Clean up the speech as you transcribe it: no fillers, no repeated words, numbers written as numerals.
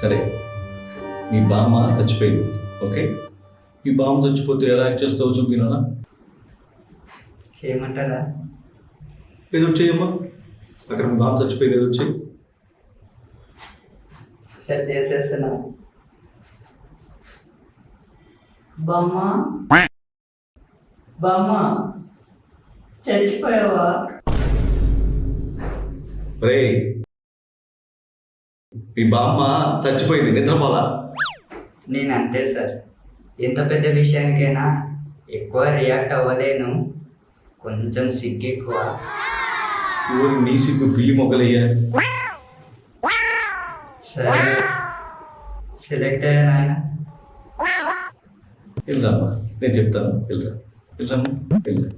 సరే, మీ బామ్మ చచ్చిపోయింది. ఓకే, మీ బామ్మ చచ్చిపోతే ఎలా యాక్ట్ చేస్తావో చూపినా? చేయమంటారా? ఏదో చేయమ్మా. అక్కడ మీ బామ్మ చచ్చిపోయింది, ఏదో చేయి. సరే చేసేస్తున్నా. బామ్మ బామ్మ చచ్చిపోయావా? రే, మీ బామ్మ చచ్చిపోయింది, నిద్రపోలా? నేను అంతే సార్, ఎంత పెద్ద విషయానికైనా ఎక్కువ రియాక్ట్ అవ్వలేను, కొంచెం సిగ్గు ఎక్కువ. ఊరి నీ సిగ్గు పిల్లి మొగ్గలయ్యా. సరే సెలెక్ట్ అయ్యాను ఆయన. వెళ్దామా, నేను చెప్తాను. వెళ్దాం వెళ్దామా, వెళ్దాం.